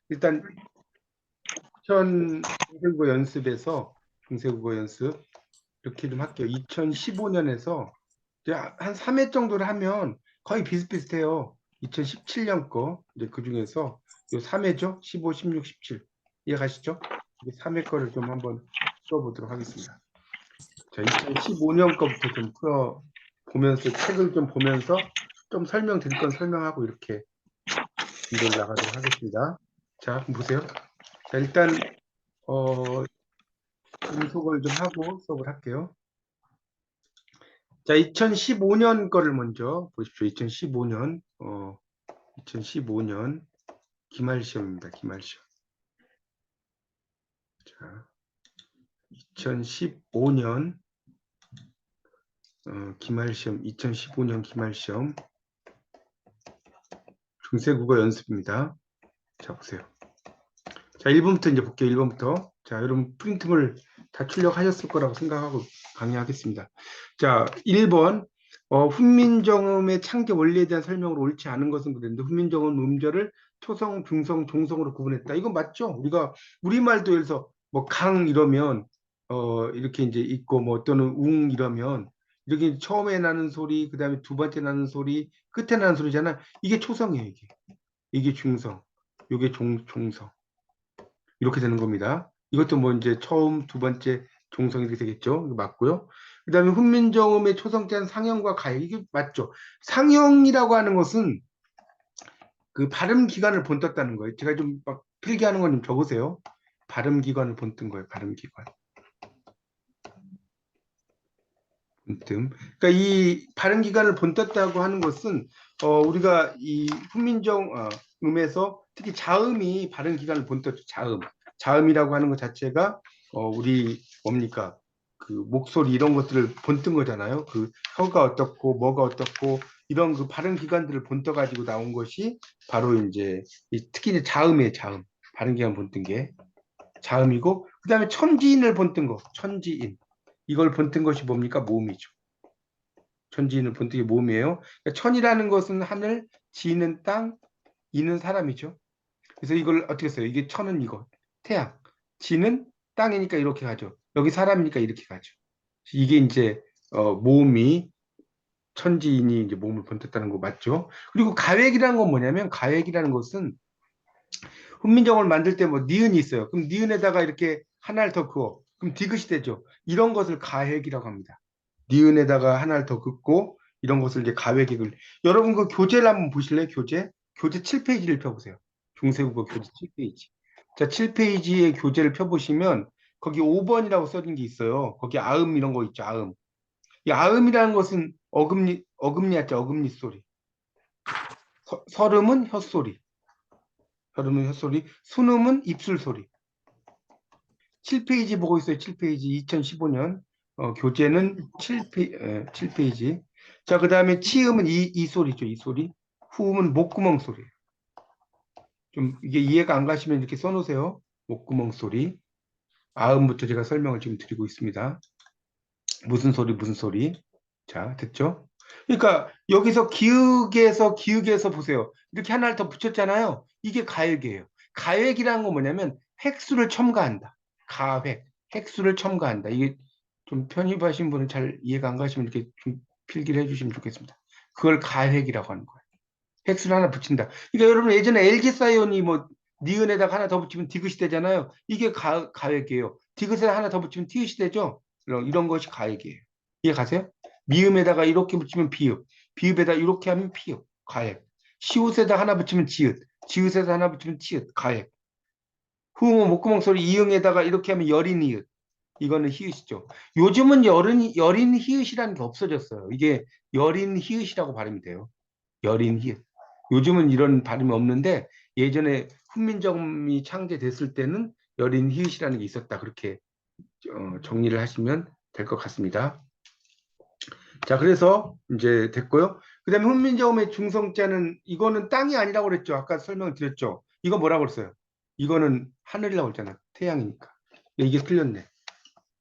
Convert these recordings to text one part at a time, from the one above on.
일단 중세국어 연습에서 중세국어 연습 이렇게 좀 할게요. 2015년에서 한 3회 정도를 하면 거의 비슷비슷해요. 2017년 거 이제 그 중에서 요 3회죠. 15, 16, 17 이해가시죠? 3회 거를 좀 한번 풀어보도록 하겠습니다. 자, 2015년 거부터 좀 풀어 보면서 책을 좀 보면서 좀 설명드릴 건 설명하고 이렇게 이걸 나가도록 하겠습니다. 자, 보세요. 자, 일단 분석을 좀 하고 수업을 할게요. 자, 2015년 거를 먼저 보십시오. 2015년 기말 시험입니다. 기말 시험. 자, 2015년 기말 시험, 2015년 기말 시험 중세국어 연습입니다. 자, 보세요. 자, 1번부터 이제 볼게요. 1번부터. 자, 여러분 프린트물 다 출력하셨을 거라고 생각하고 강의하겠습니다. 자, 1번. 훈민정음의 창제 원리에 대한 설명으로 옳지 않은 것은 그랬는데 훈민정음 음절을 초성, 중성, 종성으로 구분했다. 이건 맞죠? 우리가 우리말도 해서 뭐 강 이러면 이렇게 이제 있고 뭐 또는 웅 이러면 이렇게 처음에 나는 소리, 그다음에 두 번째 나는 소리, 끝에 나는 소리잖아. 이게 초성이에요, 이게. 이게 중성, 이게 종성. 이렇게 되는 겁니다. 이것도 뭐 이제 처음, 두 번째 종성 이렇게 되겠죠. 이거 맞고요. 그 다음에 훈민정음의 초성자는 상형과 가형. 이게 맞죠. 상형이라고 하는 것은 그 발음 기관을 본떴다는 거예요. 제가 좀 막 필기하는 건 좀 적으세요. 발음 기관을 본뜬 거예요. 발음 기관. 본뜸. 그러니까 이 발음 기관을 본떴다고 하는 것은 우리가 이 훈민정음에서 특히 자음이 발음 기관을 본떴죠. 자음. 자음이라고 하는 것 자체가 우리 뭡니까? 그 목소리 이런 것들을 본뜬 거잖아요. 그 혀가 어떻고 뭐가 어떻고 이런 그 발음 기관들을 본떠 가지고 나온 것이 바로 이제 특히 이제 자음이에요. 자음. 발음 기관 본뜬 게 자음이고 그다음에 천지인을 본뜬 거. 천지인. 이걸 본뜬 것이 뭡니까? 모음이죠. 천지인을 본뜬 게 모음이에요. 그러니까 천이라는 것은 하늘, 지는 땅, 이는 사람이죠. 그래서 이걸 어떻게 써요? 이게 천은 이거, 태양. 지는 땅이니까 이렇게 가죠. 여기 사람이니까 이렇게 가죠. 이게 이제 모음이 천지인이 이제 모음을 본떴다는 거 맞죠? 그리고 가획이라는 건 뭐냐면 가획이라는 것은 훈민정음을 만들 때 뭐 니은이 있어요. 그럼 니은에다가 이렇게 하나를 더 그어. 그럼 디귿이 되죠. 이런 것을 가획이라고 합니다. 니은에다가 하나를 더 긋고 이런 것을 이제 가획을. 여러분 그 교재를 한번 보실래요? 교재? 교재 7페이지를 펴보세요. 중세국어 교재 7페이지. 자, 7페이지의 교재를 펴보시면 거기 5번이라고 써진 게 있어요. 거기 아음 이런 거 있죠. 아음. 이 아음이라는 것은 어금니 하죠. 어금니 소리. 설음은 혓소리. 설음은 혓소리. 순음은 입술 소리. 7페이지 보고 있어요. 7페이지 2015년 교재는 7페이지. 자, 그 다음에 치음은 이 소리죠. 이 소리. 후음은 목구멍 소리예요. 좀 이게 이해가 안 가시면 이렇게 써놓으세요. 목구멍 소리. 아음부터 제가 설명을 지금 드리고 있습니다. 무슨 소리 무슨 소리. 자, 됐죠? 그러니까 여기서 기역에서 보세요. 이렇게 하나를 더 붙였잖아요. 이게 가역이에요. 가역이라는 건 뭐냐면 획수를 첨가한다. 가획, 획수를 첨가한다. 이게 좀 편입하신 분은 잘 이해가 안 가시면 이렇게 좀 필기를 해주시면 좋겠습니다. 그걸 가획이라고 하는 거예요. 획수를 하나 붙인다. 그러니까 여러분 예전에 LG사이온이 뭐 니은에다가 하나 더 붙이면 디귿이 되잖아요. 이게 가획이에요. 디귿에 하나 더 붙이면 티읕이 되죠. 이런 것이 가획이에요. 이해 가세요? 미음에다가 이렇게 붙이면 비읍, 비읍에다 이렇게 하면 피읍, 가획. 시옷에다 하나 붙이면 지읒, 지읒에다 하나 붙이면 치읒, 가획. 후음은 목구멍 소리 이응에다가 이렇게 하면 여린 이읒. 이거는 히읗이죠. 요즘은 여린 히읗이라는 게 없어졌어요. 이게 여린 히읗이라고 발음이 돼요. 여린 히읗. 요즘은 이런 발음이 없는데 예전에 훈민정음이 창제됐을 때는 여린 히읗이라는 게 있었다. 그렇게 정리를 하시면 될 것 같습니다. 자, 그래서 이제 됐고요. 그 다음에 훈민정음의 중성자는 이거는 땅이 아니라고 그랬죠. 아까 설명을 드렸죠. 이거 뭐라고 그랬어요? 이거는 하늘이라고 했잖아. 태양이니까. 이게 틀렸네.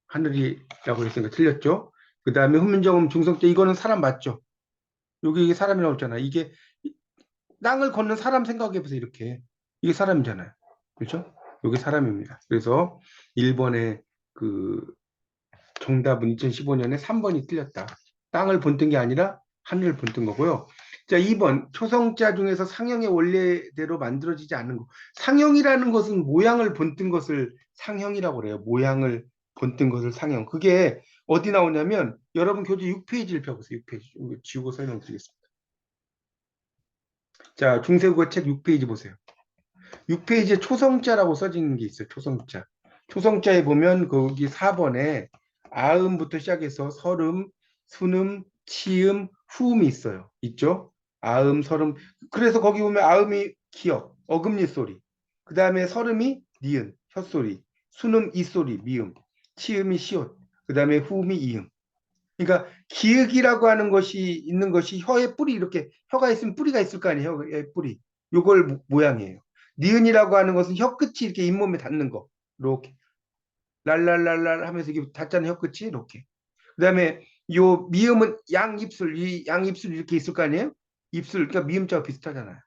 하늘이라고 했으니까 틀렸죠. 그 다음에 훈민정음 중성자 이거는 사람 맞죠? 여기 이게 사람이라고 했잖아. 이게 땅을 걷는 사람 생각해 보세요. 이렇게. 이게 사람이잖아요. 그렇죠? 여기 사람입니다. 그래서 1번의 그 정답은 2015년에 3번이 틀렸다. 땅을 본뜬 게 아니라 하늘을 본뜬 거고요. 자, 2번 초성자 중에서 상형의 원래대로 만들어지지 않는 거. 상형이라는 것은 모양을 본뜬 것을 상형이라고 그래요. 모양을 본뜬 것을 상형. 그게 어디 나오냐면 여러분 교재 6페이지를 펴보세요. 6페이지. 이거 지우고 설명드리겠습니다. 자, 중세국어 책 6페이지 보세요. 6페이지에 초성자라고 써지는 게 있어요. 초성자. 초성자에 보면 거기 4번에 아음부터 시작해서 설음, 순음, 치음, 후음이 있어요. 있죠? 아음, 설음. 그래서 거기 보면 아음이 기역, 어금니 소리. 그 다음에 설음이 니은, 혀소리. 순음, 이소리, 미음. 치음이 시옷. 그 다음에 후음이 이음. 그러니까 기역이라고 하는 것이 있는 것이 혀의 뿌리 이렇게 혀가 있으면 뿌리가 있을 거 아니에요. 혀의 뿌리. 요걸 모양이에요. 니은이라고 하는 것은 혀 끝이 이렇게 잇몸에 닿는 거. 이렇게 랄랄랄랄 하면서 이게 닿잖아요. 혀 끝이 이렇게. 그다음에 요 미음은 양입술, 이 양입술 이렇게 있을 거 아니에요? 입술, 그러니까 미음자와 비슷하잖아요.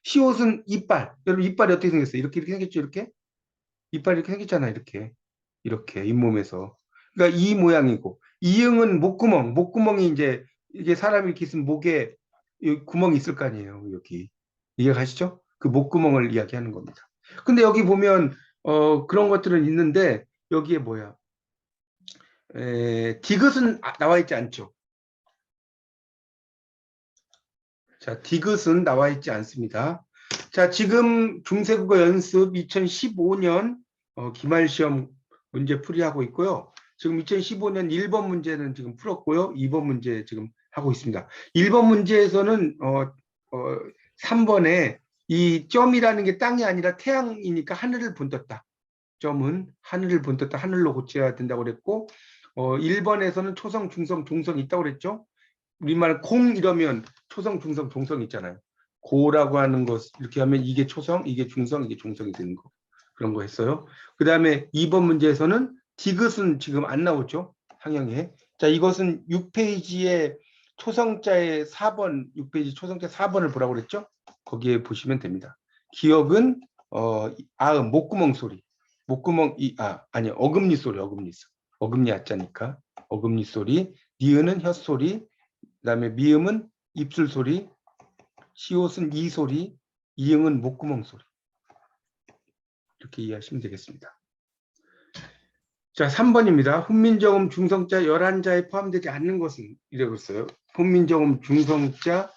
시옷은 이빨. 여러분 이빨이 어떻게 생겼어요? 이렇게 생겼죠, 이렇게? 이빨이 이렇게 생겼잖아요, 이렇게. 이렇게 잇몸에서. 그러니까 이 모양이고 이응은 목구멍. 목구멍이 이제 이게 사람이 이렇게 있으면 목에 구멍이 있을 거 아니에요, 여기. 이해 가시죠? 그 목구멍을 이야기하는 겁니다. 근데 여기 보면 그런 것들은 있는데 여기에 뭐야? 디귿은 나와 있지 않죠. 자, 디귿은 나와 있지 않습니다. 자, 지금 중세국어 연습 2015년 기말 시험 문제 풀이하고 있고요. 지금 2015년 1번 문제는 지금 풀었고요. 2번 문제 지금 하고 있습니다. 1번 문제에서는 3번에 이 점이라는 게 땅이 아니라 태양이니까 하늘을 본떴다. 점은 하늘을 본떴다. 하늘로 고쳐야 된다고 그랬고 1번에서는 초성, 중성, 종성이 있다고 그랬죠. 우리말 콩 이러면 초성, 중성, 종성 있잖아요. 고라고 하는 것 이렇게 하면 이게 초성, 이게 중성, 이게 종성이 되는 거. 그런 거 했어요. 그 다음에 2번 문제에서는 디귿은 지금 안 나오죠. 상형에. 자, 이것은 6페이지에 초성자의 4번, 6페이지 초성자 4번을 보라고 그랬죠. 거기에 보시면 됩니다. 기억은 아음, 목구멍 소리. 목구멍, 아니, 어금니 소리, 어금니 소리. 어금니 아자니까. 어금니 소리. 니은은 혀소리. 그다음에 미음은 입술 소리, 시옷은 이 소리, 이응은 목구멍 소리. 이렇게 이해하시면 되겠습니다. 자, 3번입니다. 훈민정음 중성자 11자에 포함되지 않는 것은 이라고 했어요. 훈민정음 중성자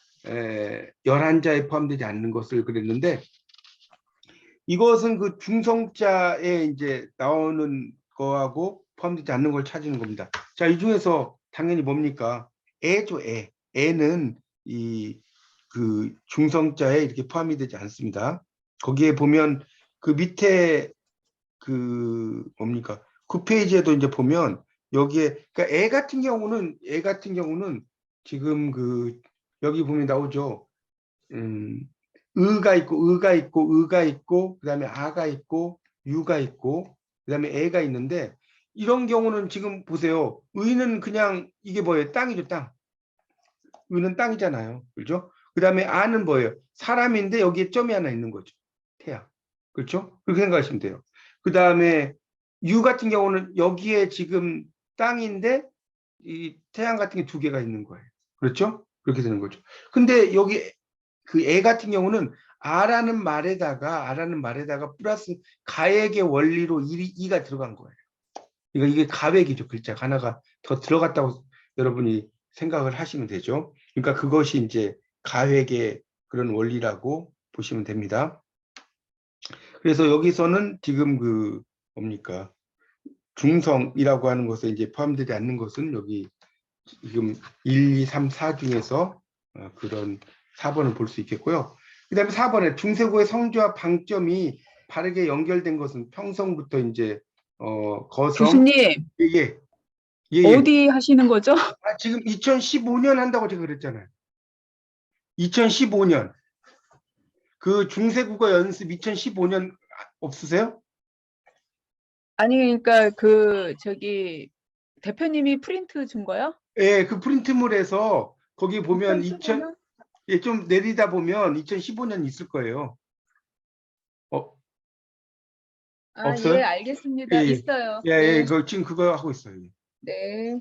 11자에 포함되지 않는 것을 그랬는데 이것은 그 중성자에 이제 나오는 거하고 포함되지 않는 걸 찾는 겁니다. 자, 이 중에서 당연히 뭡니까? 애죠, 애. 애는 이 그 중성자에 이렇게 포함이 되지 않습니다. 거기에 보면 그 밑에 그 뭡니까? 9페이지에도 이제 보면 여기에 그러니까 애 같은 경우는 지금 그 여기 보면 나오죠. 의가 있고 그다음에 아가 있고 유가 있고 그다음에 애가 있는데 이런 경우는 지금 보세요. 의는 그냥 이게 뭐예요? 땅이죠, 땅. 의는 땅이잖아요. 그렇죠? 그다음에 아는 뭐예요? 사람인데 여기에 점이 하나 있는 거죠. 태양. 그렇죠? 그렇게 생각하시면 돼요. 그다음에 유 같은 경우는 여기에 지금 땅인데 이 태양 같은 게 두 개가 있는 거예요. 그렇죠? 그렇게 되는 거죠. 근데 여기 그 애 같은 경우는 아라는 말에다가 플러스 가액의 원리로 이가 들어간 거예요. 그러니까 이게 가액이죠. 글자 하나가 더 들어갔다고 여러분이 생각을 하시면 되죠. 그러니까 그것이 이제 가획의 그런 원리라고 보시면 됩니다. 그래서 여기서는 지금 그 뭡니까 중성이라고 하는 것에 이제 포함되지 않는 것은 여기 지금 1, 2, 3, 4 중에서 그런 4번을 볼 수 있겠고요. 그 다음에 4번에 중세고의 성조와 방점이 바르게 연결된 것은 평성부터 이제 거성 교수님, 예, 예, 예. 어디 하시는 거죠? 지금 2015년 한다고 제가 그랬잖아요. 2015년 그 중세국어 연습 2015년 없으세요? 아니, 그러니까 저기 대표님이 프린트 준 거요? 예, 그 프린트물에서 거기 보면 2015년? 예, 좀 내리다 보면 2015년 있을 거예요. 어, 아, 예, 없어요? 예, 알겠습니다. 예, 있어요. 예, 예, 네, 지금 그거 하고 있어요. 예. 네.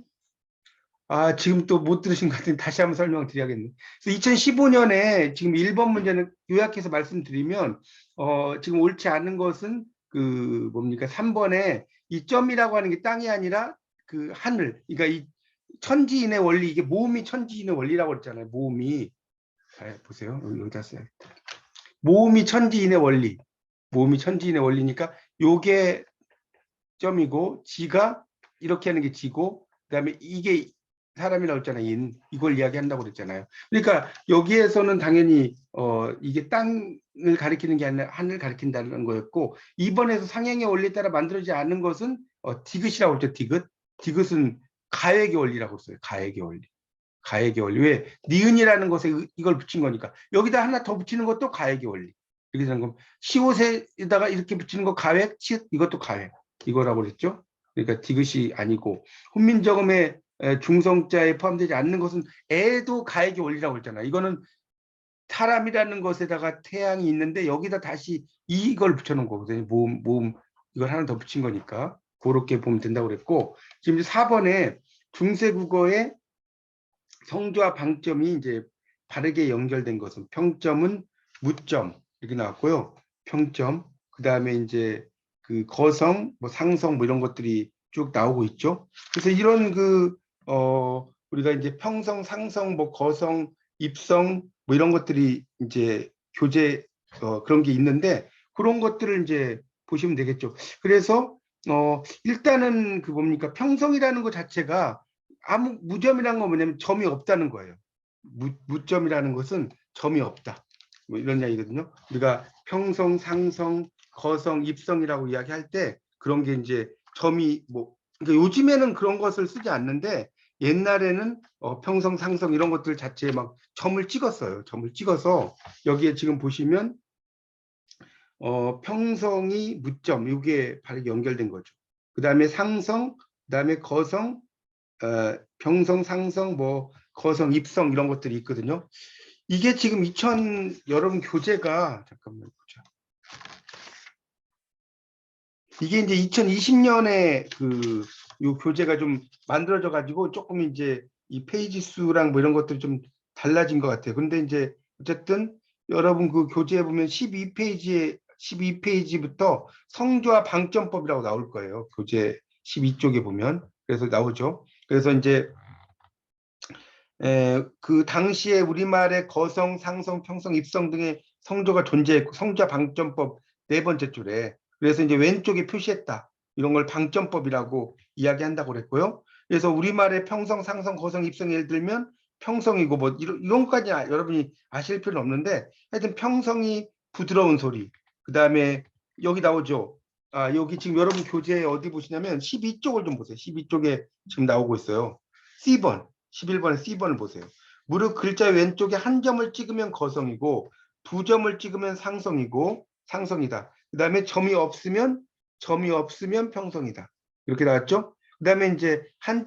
아, 지금 또 못 들으신 것 같은데 다시 한번 설명드려야겠네. 그래서 2015년에 지금 1번 문제는 요약해서 말씀드리면, 지금 옳지 않은 것은 그 뭡니까? 3번에 이 점이라고 하는 게 땅이 아니라 그 하늘. 그러니까 이 천지인의 원리, 이게 모음이 천지인의 원리라고 그랬잖아요. 모음이. 보세요. 여기다 써요. 모음이 천지인의 원리. 모음이 천지인의 원리니까 요게 점이고 지가 이렇게 하는 게 지고 그다음에 이게 사람이라고 했잖아요. 이걸 이야기한다고 그랬잖아요. 그러니까 여기에서는 당연히 이게 땅을 가리키는 게 아니라 하늘을 가리킨다는 거였고, 이번에서 상행의 원리에 따라 만들어지지 않은 것은 디귿이라고 했죠. 디귿. 디귿은 가액의 원리라고 했어요. 가액의 원리. 가액의 원리. 왜? 니은이라는 것에 이걸 붙인 거니까. 여기다 하나 더 붙이는 것도 가액의 원리. 이렇게 되는 겁니다. 시옷에다가 이렇게 붙이는 거 가액, 치읓, 이것도 가액. 이거라고 그랬죠. 그러니까 디귿이 아니고, 훈민정음의 중성자에 포함되지 않는 것은 애도 가액의 원리라고 했잖아요. 이거는 사람이라는 것에다가 태양이 있는데 여기다 다시 이걸 붙여놓은 거거든요. 모음, 이걸 하나 더 붙인 거니까. 그렇게 보면 된다고 그랬고, 지금 4번에 중세국어의 성조와 방점이 이제 바르게 연결된 것은 평점은 무점 이렇게 나왔고요. 평점, 그 다음에 이제 그 거성, 뭐 상성 뭐 이런 것들이 쭉 나오고 있죠. 그래서 이런 우리가 이제 평성, 상성, 뭐 거성, 입성 뭐 이런 것들이 이제 교재 그런 게 있는데 그런 것들을 이제 보시면 되겠죠. 그래서 일단은 그 뭡니까 평성이라는 것 자체가 아무 무점이라는 건 뭐냐면 점이 없다는 거예요. 무점이라는 것은 점이 없다. 뭐 이런 이야기거든요. 우리가 평성, 상성, 거성, 입성이라고 이야기할 때 그런 게 이제 점이 뭐 그러니까 요즘에는 그런 것을 쓰지 않는데 옛날에는 평성, 상성 이런 것들 자체에 막 점을 찍었어요. 점을 찍어서 여기에 지금 보시면 평성이 무점 이게 바로 연결된 거죠. 그 다음에 상성, 그 다음에 거성, 병성, 상성, 뭐 거성, 입성 이런 것들이 있거든요. 이게 지금 여러분 교재가 잠깐만 보자. 이게 이제 2020년에 요 교재가 좀 만들어져 가지고 조금 이제 이 페이지 수랑 뭐 이런 것들이 좀 달라진 것 같아요. 근데 이제 어쨌든 여러분 그 교재에 보면 12페이지부터 성조와 방점법이라고 나올 거예요. 교재 12쪽에 보면. 그래서 나오죠. 그래서 이제 그 당시에 우리말의 거성, 상성, 평성, 입성 등의 성조가 존재했고 성조와 방점법 네 번째 줄에 그래서 이제 왼쪽에 표시했다. 이런 걸 방점법이라고 이야기한다고 그랬고요. 그래서 우리말의 평성, 상성, 거성, 입성 예를 들면 평성이고 뭐 이런 것까지 여러분이 아실 필요는 없는데 하여튼 평성이 부드러운 소리. 그 다음에 여기 나오죠. 여기 지금 여러분 교재에 어디 보시냐면 12쪽을 좀 보세요. 12쪽에 지금 나오고 있어요. C번. 11번에 C번을 보세요. 무릇 글자 왼쪽에 한 점을 찍으면 거성이고 두 점을 찍으면 상성이다. 그 다음에 점이 없으면 평성이다. 이렇게 나왔죠? 그 다음에 이제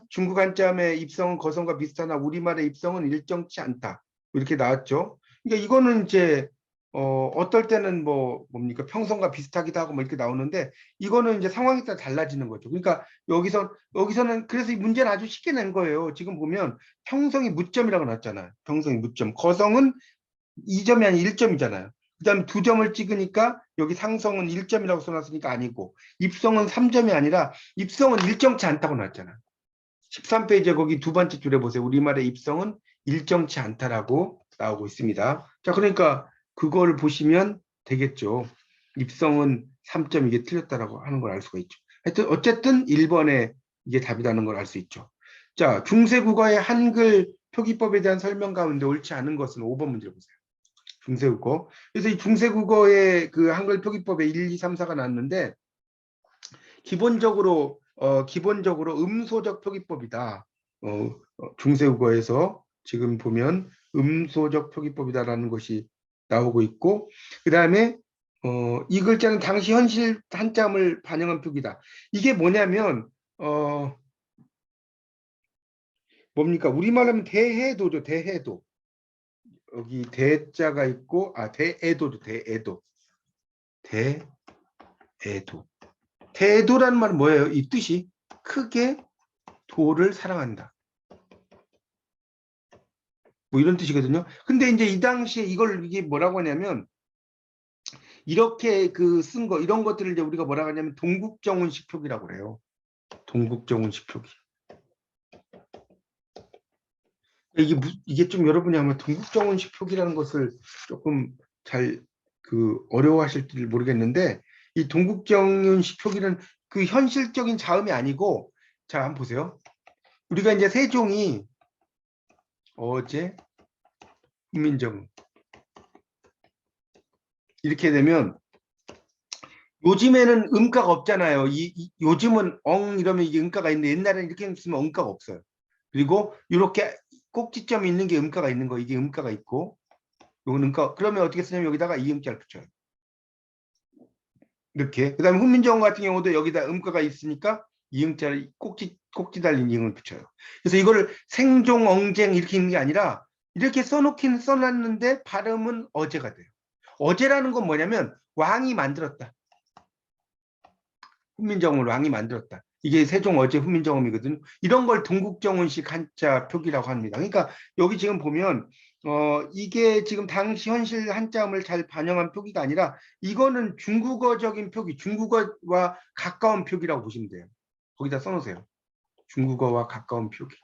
중국 한자음의 입성은 거성과 비슷하나 우리말의 입성은 일정치 않다. 이렇게 나왔죠? 그러니까 이거는 이제 어떨 때는 뭡니까 평성과 비슷하기도 하고 뭐 이렇게 나오는데 이거는 이제 상황에 따라 달라지는 거죠. 그러니까 여기서는 그래서 이 문제는 아주 쉽게 낸 거예요. 지금 보면 평성이 무점이라고 나왔잖아요. 평성이 무점. 거성은 2점이 아니라 1점이잖아요. 그 다음에 두 점을 찍으니까 여기 상성은 1점이라고 써놨으니까 아니고 입성은 3점이 아니라 입성은 일정치 않다고 나왔잖아요. 13페이지에 거기 두 번째 줄에 보세요. 우리말의 입성은 일정치 않다라고 나오고 있습니다. 자, 그러니까 그걸 보시면 되겠죠. 입성은 3점 이게 틀렸다라고 하는 걸 알 수가 있죠. 하여튼 어쨌든 1번에 이게 답이라는 걸 알 수 있죠. 자, 중세국어의 한글 표기법에 대한 설명 가운데 옳지 않은 것은 5번 문제 보세요. 중세국어. 그래서 이 중세국어의 그 한글 표기법에 1, 2, 3, 4가 나왔는데 기본적으로 음소적 표기법이다. 중세국어에서 지금 보면 음소적 표기법이다라는 것이 나오고 있고 그 다음에 이 글자는 당시 현실 한자음을 반영한 표기다. 이게 뭐냐면 뭡니까? 우리말하면 대해도죠. 대해도. 여기 대자가 있고 대애도죠. 대애도. 대애도. 대도라는 말은 뭐예요? 이 뜻이 크게 도를 사랑한다. 뭐 이런 뜻이거든요. 근데 이제 이 당시에 이걸 이게 뭐라고 하냐면 이렇게 그 쓴 거 이런 것들을 이제 우리가 뭐라고 하냐면 동국정운식 표기라고 그래요. 동국정운식 표기. 이게 좀 여러분이 아마 동국정운식 표기라는 것을 조금 잘 그 어려워하실지 모르겠는데 이 동국정운식 표기는 그 현실적인 자음이 아니고 자 한번 보세요. 우리가 이제 세종이 어제 훈민정음 이렇게 되면 요즘에는 음가가 없잖아요. 요즘은 엉 이러면 이게 음가가 있는데 옛날에는 이렇게 쓰면 음가가 없어요. 그리고 이렇게 꼭지점이 있는 게 음가가 있는 거 이게 음가가 있고 요건 음가 그러면 어떻게 쓰냐면 여기다가 이음자를 붙여요. 이렇게 그다음에 훈민정음 같은 경우도 여기다 음가가 있으니까 이음자를 꼭지 달린 이음을 붙여요. 그래서 이거를 생종 엉쟁 이렇게 있는 게 아니라 이렇게 써놓긴 써놨는데 발음은 어제가 돼요. 어제라는 건 뭐냐면 왕이 만들었다. 훈민정음을 왕이 만들었다. 이게 세종 어제 훈민정음이거든요. 이런 걸 동국정운식 한자 표기라고 합니다. 그러니까 여기 지금 보면 이게 지금 당시 현실 한자음을 잘 반영한 표기가 아니라 이거는 중국어적인 표기, 중국어와 가까운 표기라고 보시면 돼요. 거기다 써놓으세요. 중국어와 가까운 표기.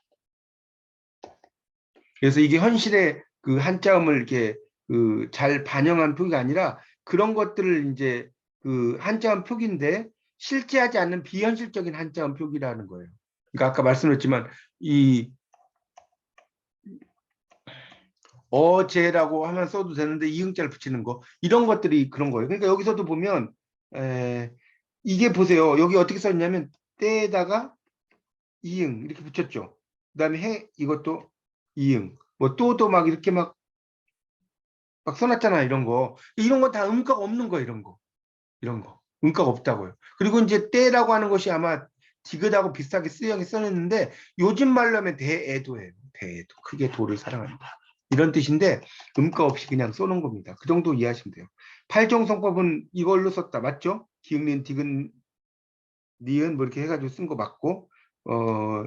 그래서 이게 현실의 그 한자음을 이렇게 그 잘 반영한 표기가 아니라 그런 것들을 이제 그 한자음 표기인데 실제하지 않는 비현실적인 한자음 표기라는 거예요. 그러니까 아까 말씀드렸지만 이 어제라고 하면 써도 되는데 이응자를 붙이는 거 이런 것들이 그런 거예요. 그러니까 여기서도 보면 이게 보세요. 여기 어떻게 썼냐면 때에다가 이응 이렇게 붙였죠. 그다음에 해 이것도 이응 뭐 또도 막 이렇게 막 써놨잖아 이런 거. 이런 건 다 음가가 없는 거 이런 거. 이런 거. 음가가 없다고요. 그리고 이제 때라고 하는 것이 아마 디귿하고 비슷하게 쓰여서 써냈는데 요즘 말로 하면 대애도예요. 대애도. 크게 도를 사랑한다. 이런 뜻인데 음가 없이 그냥 써놓은 겁니다. 그 정도 이해하시면 돼요. 팔종성법은 이걸로 썼다. 맞죠? 기흥린, 디귿, 니은 뭐 이렇게 해가지고 쓴 거 맞고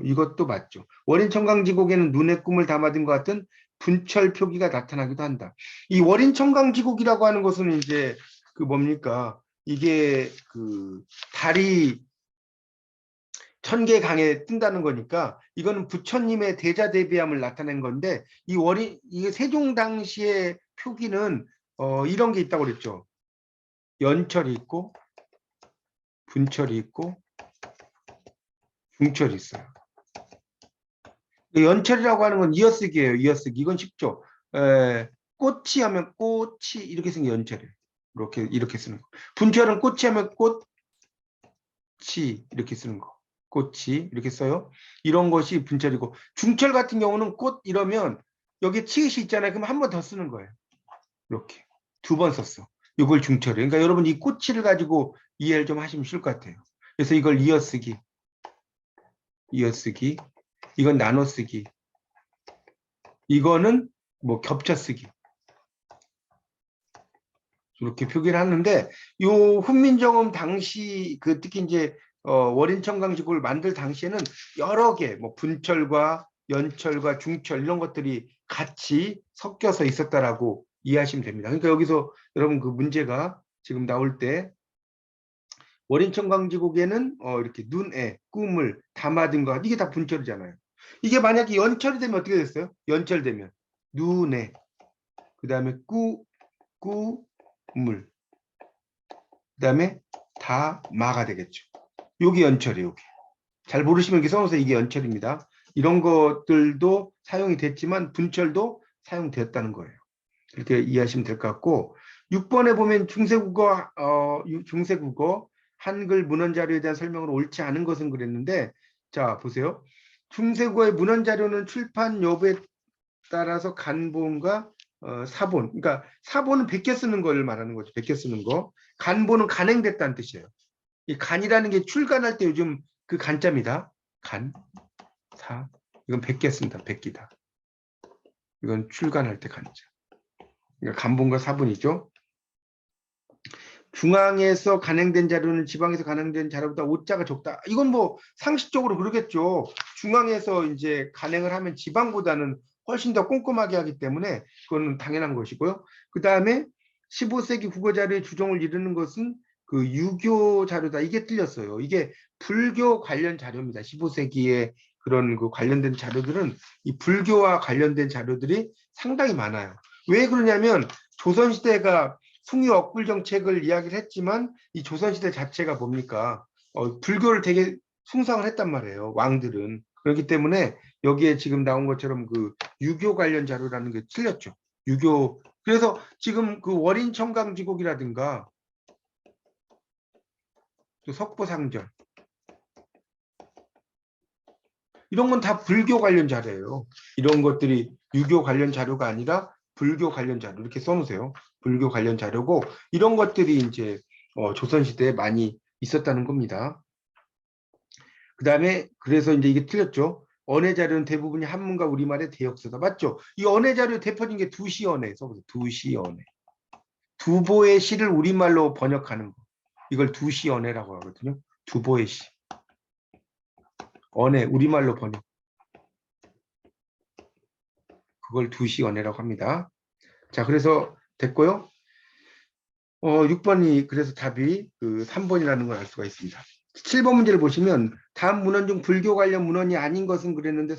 이것도 맞죠. 월인청강지곡에는 눈의 꿈을 담아둔 것 같은 분철 표기가 나타나기도 한다. 이 월인청강지곡이라고 하는 것은 이제 그 뭡니까? 이게 그 달이 1000개 강에 뜬다는 거니까 이거는 부처님의 대자대비함을 나타낸 건데 이게 세종 당시의 표기는 이런 게 있다고 그랬죠. 연철이 있고 분철이 있고 중철이 있어요. 연철이라고 하는 건 이어쓰기예요. 이어쓰기. 이건 쉽죠. 꽃이 하면 꽃이 이렇게 생긴 연철이에요. 이렇게 쓰는 거. 분철은 꽃이 하면 꽃이 이렇게 쓰는 거. 꽃이 이렇게 써요. 이런 것이 분철이고 중철 같은 경우는 꽃 이러면 여기 치읓이 있잖아요. 그럼 한 번 더 쓰는 거예요. 이렇게 2번 썼어. 이걸 중철이에요. 그러니까 여러분 이 꽃이를 가지고 이해를 좀 하시면 쉬울 것 같아요. 그래서 이걸 이어쓰기, 이건 나눠쓰기, 이거는 뭐 겹쳐쓰기 이렇게 표기를 하는데 요 훈민정음 당시 그 특히 이제 월인청강지곡을 만들 당시에는 여러 개 뭐 분철과 연철과 중철 이런 것들이 같이 섞여서 있었다라고 이해하시면 됩니다. 그러니까 여기서 여러분 그 문제가 지금 나올 때 월인청강지곡에는 이렇게 눈에 꿈을 담아둔 것 이게 다 분철이잖아요. 이게 만약에 연철이 되면 어떻게 됐어요? 연철되면 눈에 그다음에 물 그다음에 다 마가 되겠죠. 여기 연철이 여기. 잘 모르시면 이렇게 써놓으세요. 이게 연철입니다. 이런 것들도 사용이 됐지만 분철도 사용되었다는 거예요. 이렇게 이해하시면 될 것 같고 6번에 보면 중세국어 한글 문헌 자료에 대한 설명으로 옳지 않은 것은 그랬는데 자 보세요. 중세국어의 문헌 자료는 출판 여부에 따라서 간본과 사본. 그러니까 사본은 베껴 쓰는 걸 말하는 거죠. 베껴 쓰는 거. 간본은 간행됐다는 뜻이에요. 이 간이라는 게 출간할 때 요즘 그 간자입니다. 간, 사. 이건 베껴 쓴다. 베끼다. 이건 출간할 때 간자. 그러니까 간본과 사본이죠. 중앙에서 간행된 자료는 지방에서 간행된 자료보다 오자가 적다. 이건 뭐 상식적으로 그러겠죠. 중앙에서 이제 간행을 하면 지방보다는 훨씬 더 꼼꼼하게 하기 때문에 그거는 당연한 것이고요. 그 다음에 15세기 국어 자료의 주종을 이루는 것은 그 유교 자료다. 이게 틀렸어요. 이게 불교 관련 자료입니다. 15세기에 그런 그 관련된 자료들은 이 불교와 관련된 자료들이 상당히 많아요. 왜 그러냐면 조선시대가 숭유 억불 정책을 이야기를 했지만 이 조선시대 자체가 뭡니까? 불교를 되게 숭상을 했단 말이에요. 왕들은. 그렇기 때문에 여기에 지금 나온 것처럼 그 유교 관련 자료라는 게 틀렸죠. 유교. 그래서 지금 그 월인청강지곡이라든가 또 석보상절 이런 건 다 불교 관련 자료예요. 이런 것들이 유교 관련 자료가 아니라 불교 관련 자료 이렇게 써놓으세요. 불교 관련 자료고 이런 것들이 이제 조선시대에 많이 있었다는 겁니다. 그 다음에 그래서 이제 이게 틀렸죠. 언해 자료는 대부분이 한문과 우리말의 대역서다. 맞죠? 이 언해 자료 대표적인 게 두시언해. 써보세요. 두시언해. 두보의 시를 우리말로 번역하는 거. 이걸 두시언해라고 하거든요. 두보의 시. 언해, 우리말로 번역. 그걸 두시언해라고 합니다. 자, 그래서 됐고요. 6번이 그래서 답이 그 3번이라는 걸 알 수가 있습니다. 7번 문제를 보시면 다음 문헌 중 불교 관련 문헌이 아닌 것은 그랬는데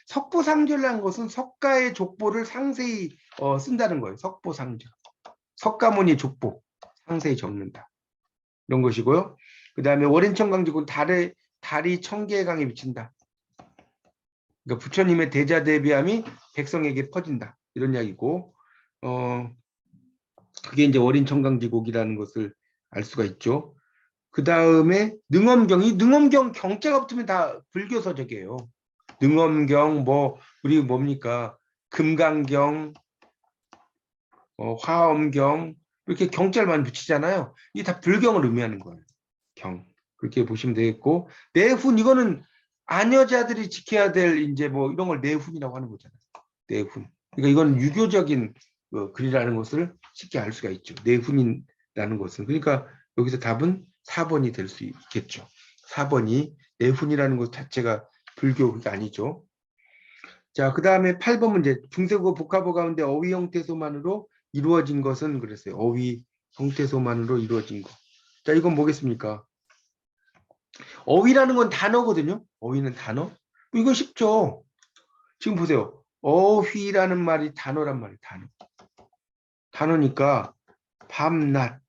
석보상절이라는 것은 석가의 족보를 상세히 쓴다는 거예요. 석보상절. 석가모니 족보 상세히 적는다. 이런 것이고요. 그 다음에 월인청강지군 달이 청계의 강에 비친다. 그러니까 부처님의 대자대비함이 백성에게 퍼진다. 이런 이야기고 그게 이제 월인청강지곡이라는 것을 알 수가 있죠. 그 다음에 능엄경, 이 능엄경 경자가 붙으면 다 불교 서적이에요. 능엄경, 우리 뭡니까? 금강경, 화엄경, 이렇게 경자를 많이 붙이잖아요. 이게 다 불경을 의미하는 거예요. 경. 그렇게 보시면 되겠고, 내훈, 이거는 아녀자들이 지켜야 될 이제 이런 걸 내훈이라고 하는 거잖아요. 내훈. 그러니까 이건 유교적인 글이라는 것을 쉽게 알 수가 있죠. 내훈이라는 것은. 그러니까 여기서 답은 4번이 될 수 있겠죠. 4번이 내훈이라는 것 자체가 불교가 아니죠. 자, 그 다음에 8번 문제. 중세국어 복합어 가운데 어휘 형태소만으로 이루어진 것은 그랬어요. 어휘 형태소만으로 이루어진 것. 자, 이건 뭐겠습니까? 어휘라는 건 단어거든요. 어휘는 단어. 이거 쉽죠. 지금 보세요. 어휘라는 말이 단어란 말이에요. 단어. 단어니까 밤, 낮.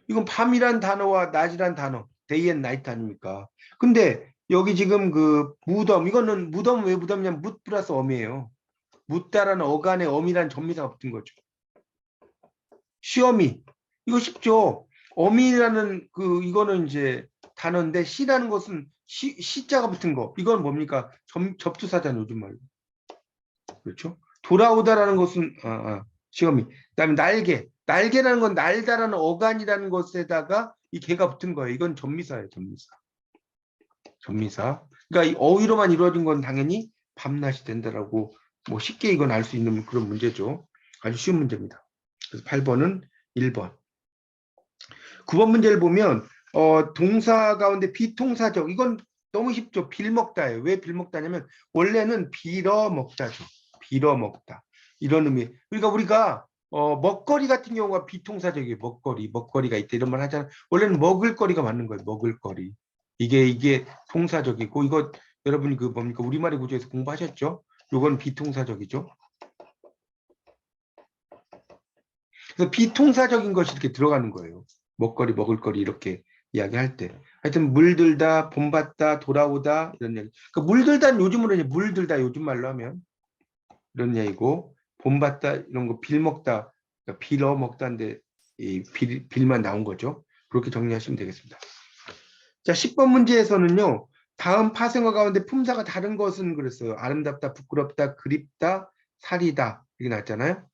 이건 밤이란 단어와 낮이란 단어. day and night 아닙니까? 근데 여기 지금 그 무덤, 이거는 무덤 왜 무덤이냐면 묻 플러스 엄이에요. 묻다라는 어간에 엄이란 전미사가 붙은 거죠. 시어미. 이거 쉽죠. 어미라는 이거는 이제 단어인데 시라는 것은 시자가 붙은 거. 이건 뭡니까? 접두사잖아요, 요즘 말로. 그렇죠? 돌아오다라는 것은 시어미. 그다음에 날개. 날개라는 건 날다라는 어간이라는 것에다가 이 개가 붙은 거예요. 이건 전미사예요, 전미사. 전미사. 그러니까 이 어휘로만 이루어진 건 당연히 밤낮이 된다라고 쉽게 이건 알 수 있는 그런 문제죠. 아주 쉬운 문제입니다. 그래서 8번은 1번. 9번 문제를 보면 동사 가운데 비동사적 이건 너무 쉽죠. 빌먹다예요. 왜 빌먹다냐면 원래는 빌어먹다죠. 빌어먹다. 이런 의미. 그러니까 우리가 먹거리 같은 경우가 비동사적이에요. 먹거리가 있다 이런 말 하잖아요. 원래는 먹을거리가 맞는 거예요. 먹을거리. 이게 동사적이고 이거 여러분이 뭡니까? 우리말의 구조에서 공부하셨죠? 이건 비동사적이죠. 그래서 비동사적인 것이 이렇게 들어가는 거예요. 먹거리, 먹을거리 이렇게 이야기할 때. 하여튼 물들다, 본받다, 돌아오다 이런 얘기. 그러니까 물들다는 요즘으로 이제 물들다 요즘 말로 하면 이런 얘기고 본받다 이런 거 빌먹다, 그러니까 빌어 먹다인데 이 빌만 나온 거죠. 그렇게 정리하시면 되겠습니다. 자, 10번 문제에서는요. 다음 파생어 가운데 품사가 다른 것은 그랬어요. 아름답다, 부끄럽다, 그립다, 살이다 이렇게 나왔잖아요.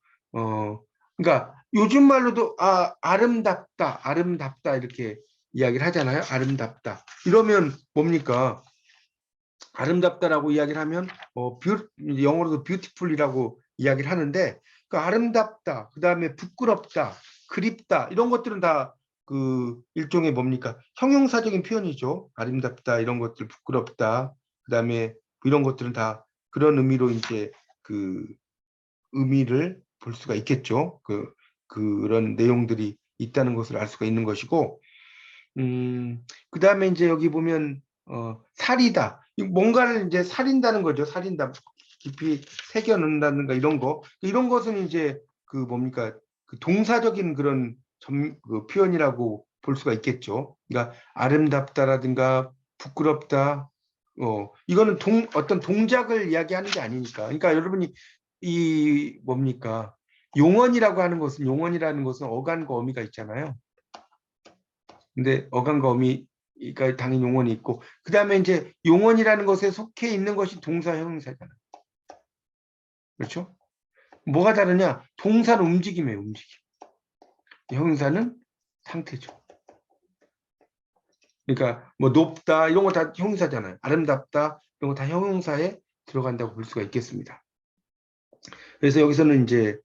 그러니까 요즘 말로도 아름답다 이렇게 이야기를 하잖아요. 아름답다. 이러면 뭡니까? 아름답다라고 이야기를 하면 영어로도 beautiful이라고 이야기를 하는데 그 아름답다, 그 다음에 부끄럽다, 그립다 이런 것들은 다 그 일종의 뭡니까? 형용사적인 표현이죠. 아름답다 이런 것들, 부끄럽다. 그다음에 이런 것들은 다 그런 의미로 이제 그 의미를 볼 수가 있겠죠. 그런 내용들이 있다는 것을 알 수가 있는 것이고, 그다음에 이제 여기 보면 살이다. 뭔가를 이제 살인다는 거죠. 살인다. 깊이 새겨 넣는다든가 이런 거. 이런 것은 이제 그 뭡니까? 그 동사적인 그런 그 표현이라고 볼 수가 있겠죠. 그러니까 아름답다라든가 부끄럽다. 이거는 어떤 동작을 이야기하는 게 아니니까. 그러니까 여러분이 이 뭡니까? 용언이라는 것은 어간과 어미가 있잖아요. 근데 어간과 어미가 당연히 용언이 있고, 그 다음에 이제 용언이라는 것에 속해 있는 것이 동사 형용사잖아요. 그렇죠? 뭐가 다르냐? 동사는 움직임이에요, 움직임. 형용사는 상태죠. 그러니까 뭐 높다 이런 거 다 형용사잖아요. 아름답다 이런 거 다 형용사에 들어간다고 볼 수가 있겠습니다. 그래서 여기서는 이제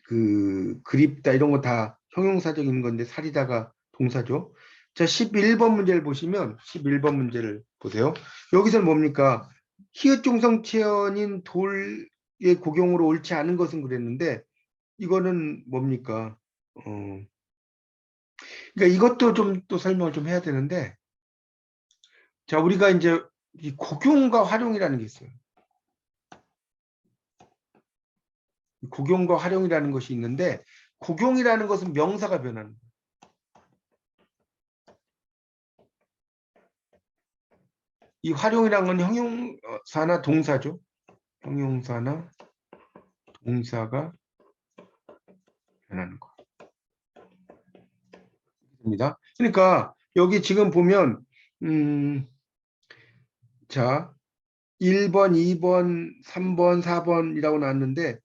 그 그립다 이런 거 다 형용사적인 건데 살이다가 동사죠. 자, 11번 문제를 보시면 11번 문제를 보세요. 여기서는 뭡니까? 히읗 종성체언인 돌의 고경으로 옳지 않은 것은 그랬는데 이거는 뭡니까? 그러니까 이것도 좀 또 설명을 좀 해야 되는데, 자, 우리가 이제 이 고경과 활용이라는 게 있어요. 고경과 활용이라는 것이 있는데, 고경이라는 것은 명사가 변하는 거예요. 이 활용이라는 건 형용사나 동사죠. 형용사나 동사가 변하는 거. 입니다. 그러니까 여기 지금 보면 자, 1번, 2번, 3번, 4번이라고 나왔는데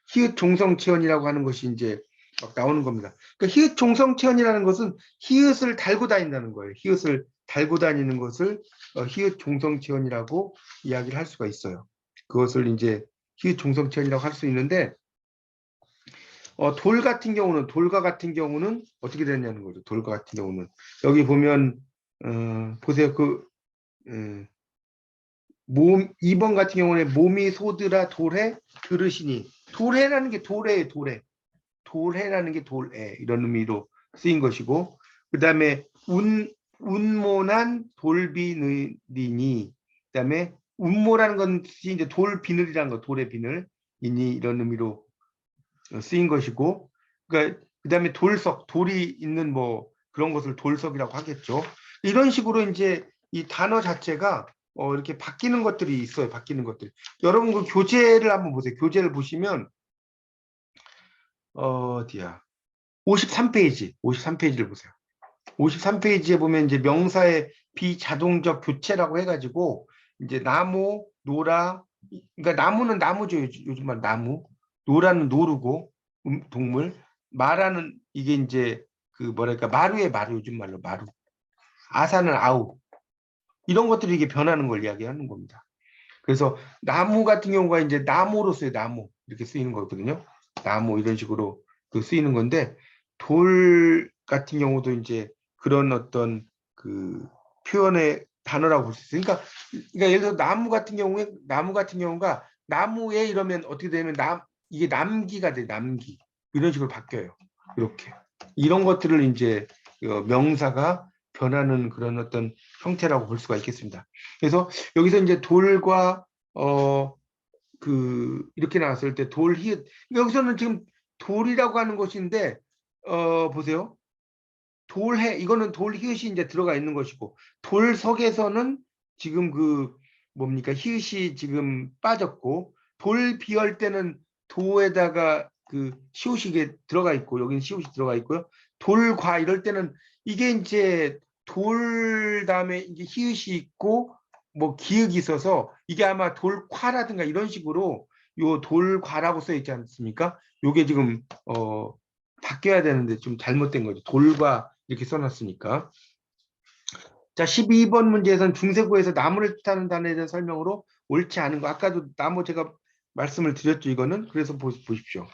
히읗 종성체언이라고 하는 것이 이제 막 나오는 겁니다. 그러니까 히읗 종성체언이라는 것은 히읗을 달고 다닌다는 거예요. 히읗을 달고 다니는 것을 히읗 종성체언이라고 이야기를 할 수가 있어요. 그것을 이제 히읗 종성체언이라고 할 수 있는데 돌과 같은 경우는 어떻게 되냐는 거죠. 돌과 같은 경우는 여기 보면 보세요. 2번 같은 경우는 몸이 소드라 돌에 들으시니 돌해라는 게 돌해예요. 돌해라는 게 돌해 이런 의미로 쓰인 것이고 그 다음에 운모난 돌비늘이니 그 다음에 운모라는 건 이제 돌비늘이라는 거 돌의 비늘이니 이런 의미로 쓰인 것이고 그러니까 그다음에 돌이 있는 뭐 그런 것을 돌석이라고 하겠죠. 이런 식으로 이제 이 단어 자체가 이렇게 바뀌는 것들이 있어요. 바뀌는 것들. 여러분 그 교재를 한번 보세요. 교재를 보시면 어디야? 53페이지를 보세요. 53페이지에 보면 이제 명사의 비자동적 교체라고 해가지고 이제 나무, 노라, 그러니까 나무는 나무죠. 요즘 말 나무, 노라는 노루고 동물, 마라는 이게 이제 그 뭐랄까 마루의 마루 요즘 말로 마루, 아사는 아우 이런 것들이 이게 변하는 걸 이야기하는 겁니다. 그래서 나무 같은 경우가 이제 나무로서의 나무 이렇게 쓰이는 거거든요. 나무 이런 식으로 쓰이는 건데 돌 같은 경우도 이제 그런 어떤 그 표현의 단어라고 볼 수 있어요. 그러니까 예를 들어 나무 같은 경우가 나무에 이러면 어떻게 되면 이게 남기가 돼 남기 이런 식으로 바뀌어요. 이렇게 이런 것들을 이제 명사가 변하는 그런 어떤 형태라고 볼 수가 있겠습니다. 그래서 여기서 이제 돌과 이렇게 나왔을 때 돌 히읗 여기서는 지금 돌이라고 하는 것인데 보세요. 돌해 이거는 돌 히읗이 이제 들어가 있는 것이고 돌석에서는 지금 그 뭡니까 히읗이 지금 빠졌고 돌 비할 때는 도에다가 그 시옷이 들어가 있고 여기는 시옷이 들어가 있고요. 돌과 이럴 때는 이게 이제 돌 다음에 이게 히읗이 있고 뭐 기역이 있어서 이게 아마 돌과라든가 이런 식으로 요 돌과라고 써 있지 않습니까? 요게 지금 바뀌어야 되는데 좀 잘못된 거죠. 돌과 이렇게 써놨으니까. 자, 12번 문제에서는 중세구에서 나무를 뜻하는 단어에 대한 설명으로 옳지 않은 거. 아까도 나무 제가 말씀을 드렸죠. 이거는. 그래서 보십시오.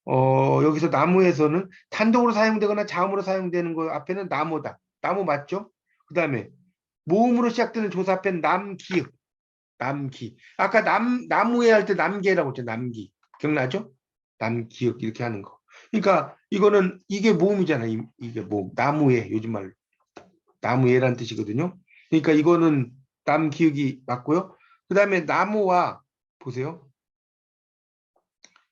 여기서 나무에서는 단독으로 사용되거나 자음으로 사용되는 거 앞에는 나무다. 나무 맞죠? 그 다음에 모음으로 시작되는 조사 앞에는 남기역. 남기. 아까 나무에 할 때 남계라고 했죠. 남기. 기억나죠? 남기역 이렇게 하는 거. 그러니까 이거는 이게 모음이잖아요. 이게 모음. 나무에 요즘 말로. 나무에란 뜻이거든요. 그러니까 이거는 남기역이 맞고요. 그 다음에 나무와 보세요.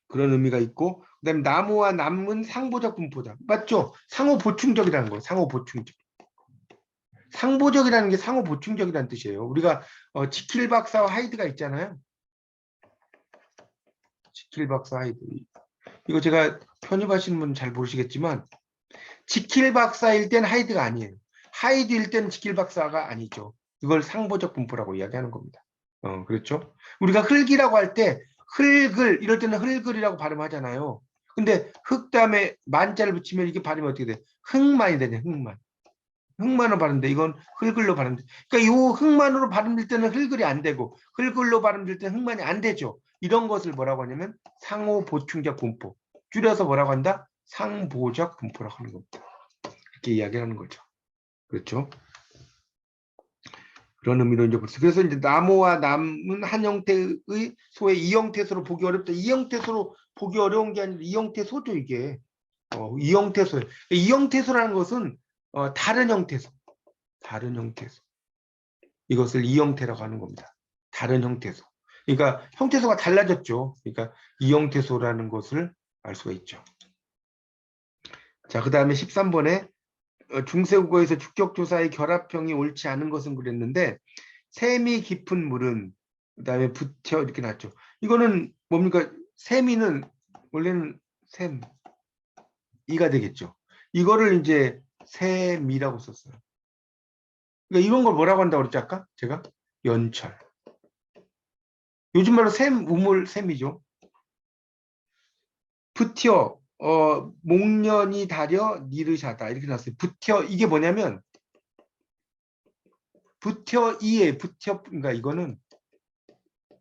그런 의미가 있고 그다음에 나무와 남은 상보적 분포다. 맞죠? 상호 보충적이라는 거예요. 상호 보충적. 상보적이라는 게 상호 보충적이라는 뜻이에요. 우리가 지킬 박사와 하이드가 있잖아요. 지킬 박사 하이드. 이거 제가 편입하시는 분은 잘 모르시겠지만 지킬 박사일 땐 하이드가 아니에요. 하이드일 때는 지킬 박사가 아니죠. 이걸 상보적 분포라고 이야기하는 겁니다. 그렇죠? 우리가 흙이라고 할 때 흙을 이럴 때는 흙을이라고 발음하잖아요. 근데 흙 다음에 만자를 붙이면 이게 발음이 어떻게 돼? 흙만이 되네. 흙만. 흙만으로 발음돼. 이건 흙을로 발음돼. 그러니까 이 흙만으로 발음될 때는 흙을이 안 되고 흙을로 발음될 때는 흙만이 안 되죠. 이런 것을 뭐라고 하냐면 상호 보충적 분포. 줄여서 뭐라고 한다? 상보적 분포라고 하는 겁니다. 이렇게 이야기하는 거죠. 그렇죠? 그런 의미로 이제 볼수. 그래서 이제 나무와 남은 한 형태의 소의 이형태소로 보기 어렵다. 이형태소로 보기 어려운 게 아니라 이형태소죠 이게. 이형태소. 이형태소라는 것은 다른 형태소. 다른 형태소. 이것을 이형태라고 하는 겁니다. 다른 형태소. 그러니까 형태소가 달라졌죠. 그러니까 이형태소라는 것을 알 수가 있죠. 자, 그 다음에 13번에 중세국어에서 주격조사의 결합형이 옳지 않은 것은 그랬는데 셈이 깊은 물은 그다음에 붙여 이렇게 났죠. 이거는 뭡니까? 셈이는 원래는 셈 이가 되겠죠. 이거를 이제 셈이라고 썼어요. 그러니까 이런 걸 뭐라고 한다고 그랬지 아까? 제가 연철. 요즘 말로 셈, 우물, 셈이죠. 붙여 목련이 다려 니르샤다 이렇게 나왔어요. 붙여 이게 뭐냐면 붙여 이에 붙여 그러니까 이거는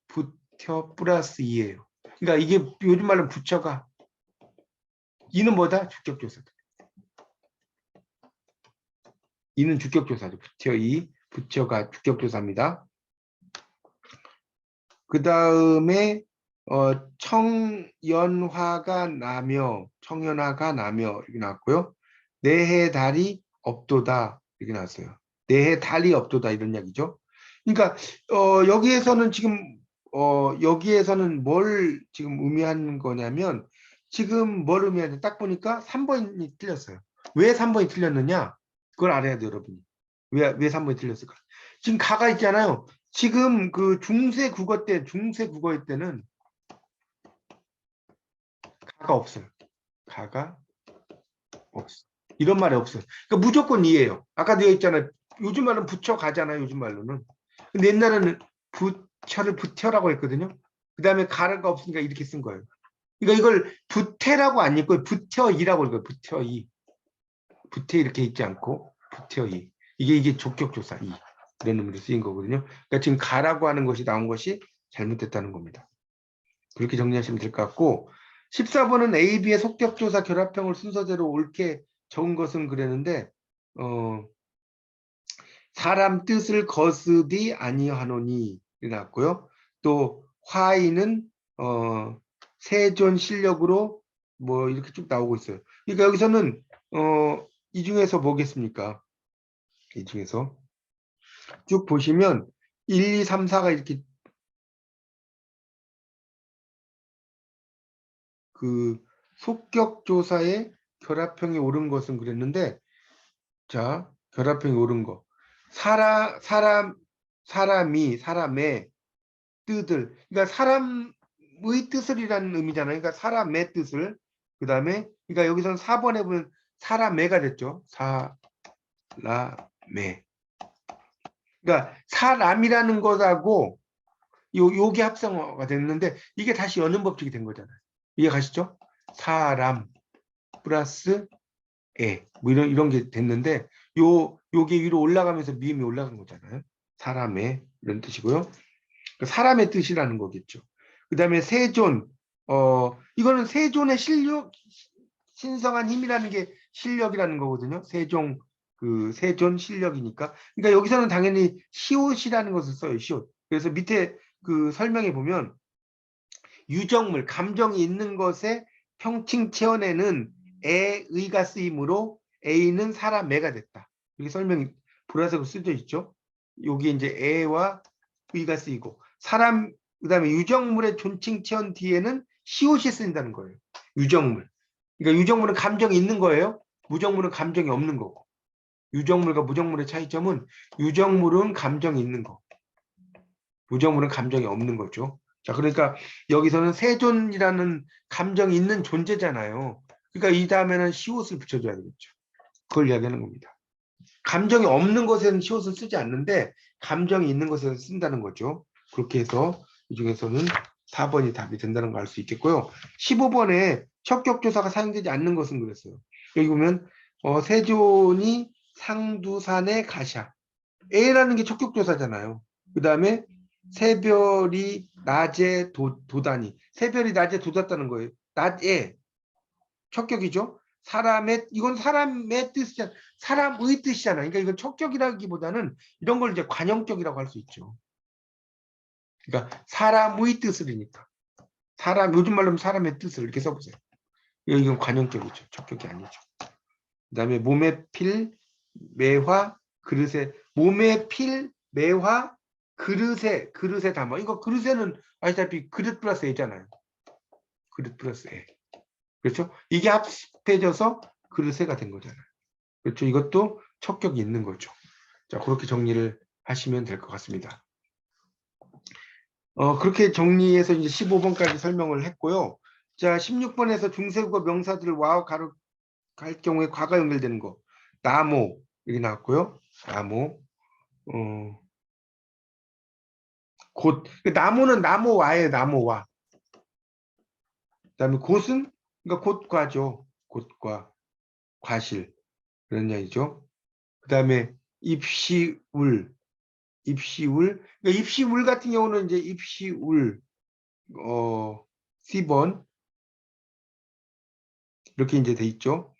붙여 플러스 이에요. 그러니까 이게 요즘 말로 붙여가 이는 뭐다? 주격조사다. 이는 주격조사죠. 붙여 이 붙여가 주격조사입니다. 그 다음에 청연화가 나며 이렇게 나왔고요. 내해 달이 없도다 이렇게 나왔어요. 내해 달이 없도다 이런 이야기죠. 그러니까 여기에서는 지금 여기에서는 뭘 지금 의미하는 거냐면 지금 뭘 의미하냐 딱 보니까 3번이 틀렸어요. 왜 3번이 틀렸느냐? 그걸 알아야 돼요, 여러분이. 왜 3번이 틀렸을까? 지금 가가 있잖아요. 지금 그 중세 국어일 때는 가가 없어요. 가가 없어. 이런 말이 없어요. 그러니까 무조건 이에요. 아까 되어 있잖아요. 요즘 말은 붙여 가잖아요. 요즘 말로는. 근데 옛날에는 붙여를 붙여라고 했거든요. 그 다음에 가가 없으니까 이렇게 쓴 거예요. 그러니까 이걸 붙태라고 안 읽고요. 붙여이라고 읽어요. 붙여이. 붙태 이렇게 읽지 않고 붙여이. 이게 족격조사 이. 이런 의미로 쓰인 거거든요. 그러니까 지금 가라고 하는 것이 나온 것이 잘못됐다는 겁니다. 그렇게 정리하시면 될 것 같고 14번은 A, B의 속격조사 결합형을 순서대로 옳게 적은 것은 그랬는데 사람 뜻을 거스디 아니하노니 나왔고요. 또 화이는 세존 실력으로 뭐 이렇게 쭉 나오고 있어요. 그러니까 여기서는 이 중에서 뭐겠습니까? 이 중에서 쭉 보시면 1, 2, 3, 4가 이렇게 그 속격조사의 결합형이 옳은 것은 그랬는데 자 결합형이 옳은 거 사람의 뜻을 그러니까 사람의 뜻을이라는 의미잖아요. 그러니까 사람의 뜻을 그 다음에 그러니까 여기서는 4번에 보면 사람의가 됐죠. 사람의 그러니까 사람이라는 것하고 요게 합성어가 됐는데 이게 다시 연음 법칙이 된 거잖아요. 이해가시죠? 사람 플러스 뭐 이런 게 됐는데 요게 위로 올라가면서 미음이 올라간 거잖아요. 사람의 이런 뜻이고요. 사람의 뜻이라는 거겠죠. 그 다음에 세존 이거는 세존의 실력, 신성한 힘이라는 게 실력이라는 거거든요. 세존 실력이니까. 그러니까 여기서는 당연히 시옷이라는 것을 써요. 시옷. 그래서 밑에 그 설명에 보면 유정물, 감정이 있는 것에 평칭 채워내는 애의가 쓰임으로 A는 사람 애가 됐다. 이렇게 설명이 보라색으로 쓰여져 있죠. 여기 이제 애와 의가 쓰이고 사람 그다음에 유정물의 존칭 채운 뒤에는 시옷이 쓰인다는 거예요. 유정물. 그러니까 유정물은 감정이 있는 거예요. 무정물은 감정이 없는 거고. 유정물과 무정물의 차이점은 유정물은 감정이 있는 거. 무정물은 감정이 없는 거죠. 자, 그러니까 여기서는 세존이라는 감정이 있는 존재잖아요. 그러니까 이 다음에는 시옷을 붙여줘야 되겠죠. 그걸 이야기하는 겁니다. 감정이 없는 것에는 시옷을 쓰지 않는데 감정이 있는 것에는 쓴다는 거죠. 그렇게 해서 이 중에서는 4번이 답이 된다는 걸 알 수 있겠고요. 15번에 척격조사가 사용되지 않는 것은 그랬어요. 여기 보면 세존이 상두산의 가샤. A라는 게 척격조사잖아요. 그 다음에 새별이 낮에 도다니. 새별이 낮에 돋았다는 거예요. 낮에 척격이죠. 이건 사람의 뜻이잖아. 사람의 뜻이잖아. 그러니까 이건 척격이라기보다는 이런 걸 이제 관용격이라고 할 수 있죠. 그러니까 사람의 뜻을이니까. 요즘 말로 하면 사람의 뜻을 이렇게 써보세요. 이건 관용격이죠. 척격이 아니죠. 그 다음에 몸에 필, 매화, 그릇에, 몸에 필, 매화, 그릇에 담아. 이거 그릇에는 아시다시피 그릇 플러스 애잖아요. 그릇 플러스 애. 그렇죠? 이게 합해져서 그릇에가 된 거잖아요. 그렇죠? 이것도 척격이 있는 거죠. 자, 그렇게 정리를 하시면 될 것 같습니다. 그렇게 정리해서 이제 15번까지 설명을 했고요. 자, 16번에서 중세국어 명사들을 와우 갈 경우에 과가 연결되는 거. 나모, 여기 나왔고요. 나모, 나무는 나무와예요, 나무와. 그 다음에 곧은, 그러니까 곧과죠. 곧과, 과실. 그런 이야기죠. 그 다음에 입시울. 그러니까 입시울 같은 경우는 이제 입시울, C번. 이렇게 이제 돼 있죠.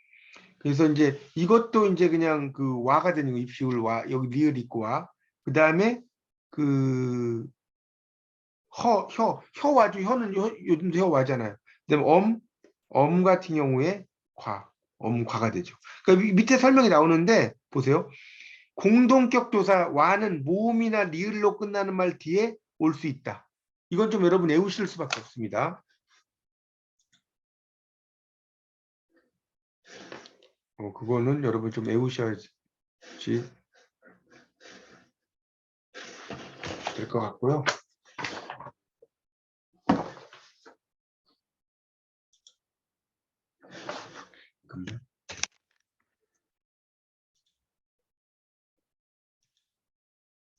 그래서 이제 이것도 이제 그냥 그 와가 되는 거, 입시울 와, 여기 리을 있고 와. 그 다음에 그 혀와죠. 요즘도 혀와잖아요. 그다음에 엄 같은 경우에 엄과가 되죠. 그러니까 밑에 설명이 나오는데 보세요. 공동격 조사 와는 모음이나 리을로 끝나는 말 뒤에 올 수 있다. 이건 좀 여러분 외우실 수밖에 없습니다. 그거는 여러분 좀 외우셔야지 될 것 같고요. 잠깐만.